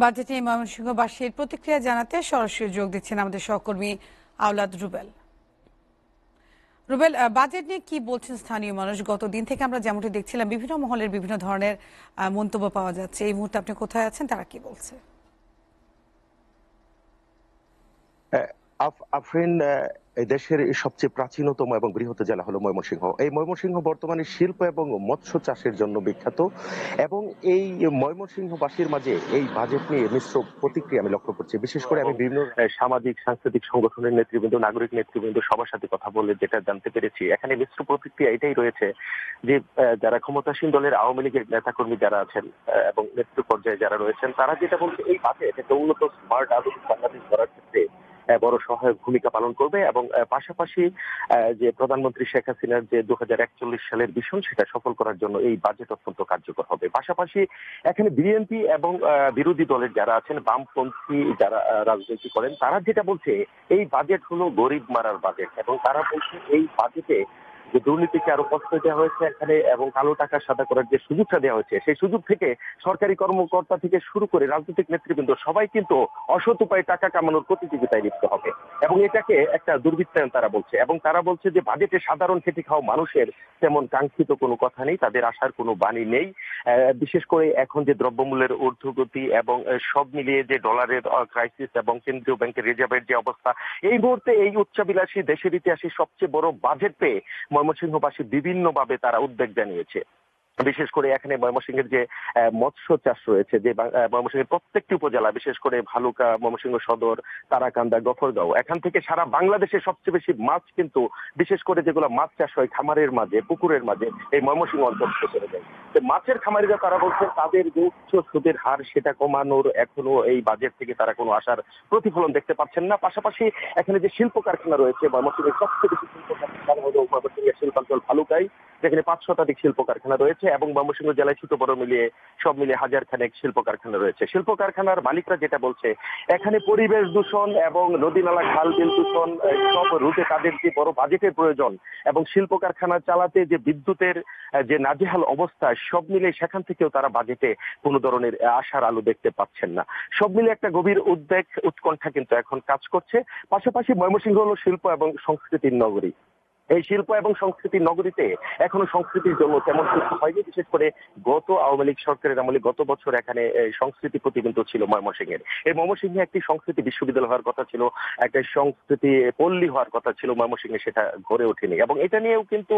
Budget নিয়ে ময়মনসিংহবাসীর প্রতিক্রিয়া জানাতে সরাসরি যোগ দিচ্ছেন আমাদের সহকর্মী আওলাদ রুবেল। রুবেল, বাজেট নিয়ে কি বলছেন স্থানীয় মানুষ? গতদিন থেকে আমরা যেমনটি দেখছিলাম বিভিন্ন মহলের বিভিন্ন ধরনের মন্তব্য পাওয়া যাচ্ছে। এই মুহূর্তে আপনি কোথায় আছেন, তারা কি বলছে? আফরিন, এই দেশের সবচেয়ে প্রাচীনতম এবং বৃহৎ জেলা হলো ময়মনসিংহ। এই ময়মনসিংহ বর্তমানে শিল্প এবং মৎস্য চাষের জন্য বিখ্যাত, এবং এই ময়মনসিংহবাসীর মাঝে এই বাজেট নিয়ে মিশ্র প্রতিক্রিয়া আমি লক্ষ্য করছি। বিশেষ করে আমি বিভিন্ন সামাজিক সাংস্কৃতিক সংগঠনের নেতৃবৃন্দ, নাগরিক নেতৃবৃন্দ সবার সাথে কথা বলে যেটা জানতে পেরেছি, এখানে মিশ্র প্রতিক্রিয়া এটাই রয়েছে যে যারা ক্ষমতাসীন দলের আওয়ামী লীগের নেতাকর্মী যারা আছেন এবং নেতৃত্ব পর্যায়ে যারা রয়েছেন, তারা যেটা বলছে এই বাজেট একটা উন্নত স্মার্ট আধুনিক বাংলাদেশ গড়ার ক্ষেত্রে বড় সহায়ক ভূমিকা পালন করবে, এবং পাশাপাশি যে প্রধানমন্ত্রী শেখ হাসিনার যে 2041 সালের ভিশন সেটা সফল করার জন্য এই বাজেট অত্যন্ত কার্যকর হবে। পাশাপাশি এখানে বিএনপি এবং বিরোধী দলের যারা আছেন, বামপন্থী যারা রাজনীতি করেন, তারা যেটা বলছে এই বাজেট হলো গরিব মারার বাজেট, এবং তারা বলছে এই বাজেটে যে দুর্নীতিকে আরো প্রশ্রয় দেওয়া হয়েছে এখানে, এবং কালো টাকা সাদা করার যে সুযোগটা দেওয়া হয়েছে, সেই সুযোগ থেকে সরকারি কর্মকর্তা থেকে শুরু করে রাজনৈতিক নেতৃবৃন্দ সবাই কিন্তু অসৎ উপায়ে টাকা কামানোর প্রতিযোগিতায় লিপ্ত হবে, এবং এটাকে একটা দুর্বৃত্তায়ন তারা বলছে। এবং তারা বলছে যে বাজেটে সাধারণ খেটে খাওয়া মানুষের তেমন কাঙ্ক্ষিত কোনো কথা নেই, তাদের আসার কোনো বাণী নেই। বিশেষ করে এখন যে দ্রব্যমূল্যের ঊর্ধ্বগতি এবং সব মিলিয়ে যে ডলারের ক্রাইসিস এবং কেন্দ্রীয় ব্যাংকের রিজার্ভের যে অবস্থা, এই মুহূর্তে এই উচ্চাবিলাসী দেশের ইতিহাসে সবচেয়ে বড় বাজেট পেয়ে ময়মনসিংহবাসী বিভিন্নভাবে তারা উদ্বেগ জানিয়েছে। বিশেষ করে এখানে ময়মনসিংহের যে মৎস্য চাষ রয়েছে, যে ময়মনসিংহের প্রত্যেকটি উপজেলা, বিশেষ করে ভালুকা, ময়মনসিংহ সদর, তারাকান্দা, গফরগাঁও, এখান থেকে সারা বাংলাদেশে সবচেয়ে বেশি মাছ কিন্তু বিশেষ করে যেগুলো মাছ চাষ হয় খামারের মাঝে, পুকুরের মাঝে, এই ময়মনসিংহ অঞ্চল চলে যায়। মাছের খামারিরা তারা বলছেন তাদের যে উচ্চ সুদের হার সেটা কমানোর এখনো এই বাজেট থেকে তারা কোনো আশার প্রতিফলন দেখতে পাচ্ছেন না। পাশাপাশি এখানে যে শিল্প কারখানা রয়েছে, ময়মনসিংহের সবচেয়ে বেশি শিল্প কারখানা হলো ময়মনসিংহের শিল্পাঞ্চল ভালুকায়, যেখানে 5 শতাধিক শিল্প কারখানা রয়েছে, এবং ময়মনসিংহ জেলায় ছোট বড় মিলিয়ে সব মিলিয়ে 1000 খানেক শিল্প কারখানা রয়েছে। শিল্প কারখানার মালিকরা যেটা বলছে, এখানে পরিবেশ দূষণ এবং নদী নালা খাল বিল দূষণ সব রুটে তাদের যে বড় বাজেটের প্রয়োজন, এবং শিল্প কারখানা চালাতে যে বিদ্যুতের যে নাজেহাল অবস্থা, সব মিলে সেখান থেকেও তারা বাজেটে কোনো ধরনের আশার আলো দেখতে পাচ্ছেন না। সব মিলে একটা গভীর উদ্বেগ, উৎকণ্ঠা কিন্তু এখন কাজ করছে। পাশাপাশি ময়মনসিংহ হলো শিল্প এবং সংস্কৃতির নগরী। এই শিল্প এবং সংস্কৃতির নগরীতে এখনো সংস্কৃতির জন্য তেমন কিছু হয়নি। বিশেষ করে গত আওয়ামী লীগ সরকারের আমলে গত বছর এখানে সংস্কৃতি প্রতিবিম্ব ছিল ময়মনসিংহের। এই ময়মনসিংহে একটি সংস্কৃতি বিশ্ববিদ্যালয় হওয়ার কথা ছিল, একটা সংস্কৃতি পল্লী হওয়ার কথা ছিল ময়মনসিংহে, সেটা গড়ে ওঠেনি। এবং এটা নিয়েও কিন্তু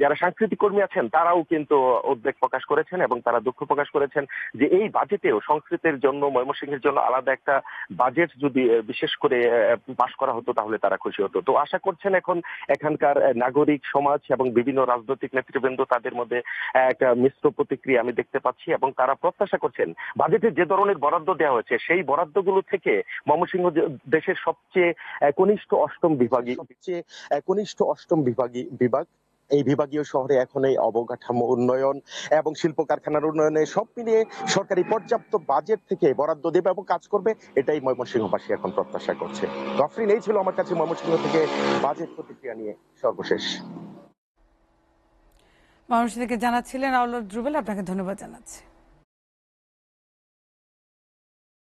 যারা সাংস্কৃতিক কর্মী আছেন তারাও কিন্তু উদ্বেগ প্রকাশ করেছেন, এবং তারা দুঃখ প্রকাশ করেছেন যে এই বাজেটেও সংস্কৃতির জন্য, ময়মনসিংহের জন্য আলাদা একটা বাজেট যদি বিশেষ করে পাশ করা হতো তাহলে তারা খুশি হতো। তো আশা করছেন এখন এখানকার নাগরিক সমাজ এবং বিভিন্ন রাজনৈতিক নেতৃবৃন্দ, তাদের মধ্যে একটা মিশ্র প্রতিক্রিয়া আমি দেখতে পাচ্ছি, এবং তারা প্রত্যাশা করছেন বাজেটে যে ধরনের বরাদ্দ দেওয়া হয়েছে সেই বরাদ্দগুলো থেকে ময়মনসিংহ দেশের সবচেয়ে কনিষ্ঠ অষ্টম বিভাগ, এই বিভাগীয় শহরে এখন এই অবকাঠামো উন্নয়ন এবং শিল্প কারখানার উন্নয়নে সব মিলিয়ে সরকারি পর্যাপ্ত বাজেট থেকে বরাদ্দ দেবে এবং কাজ করবে, এটাই ময়মনসিংহবাসী এখন প্রত্যাশা করছে। গফরিন, এই ছিল আমার কাছে ময়মনসিংহ থেকে বাজেট প্রতিক্রিয়া নিয়ে সর্বশেষ। ময়মনসিংহ থেকে জানাচ্ছিলেন আওলাদ রুবেল, আপনাকে ধন্যবাদ জানাচ্ছি।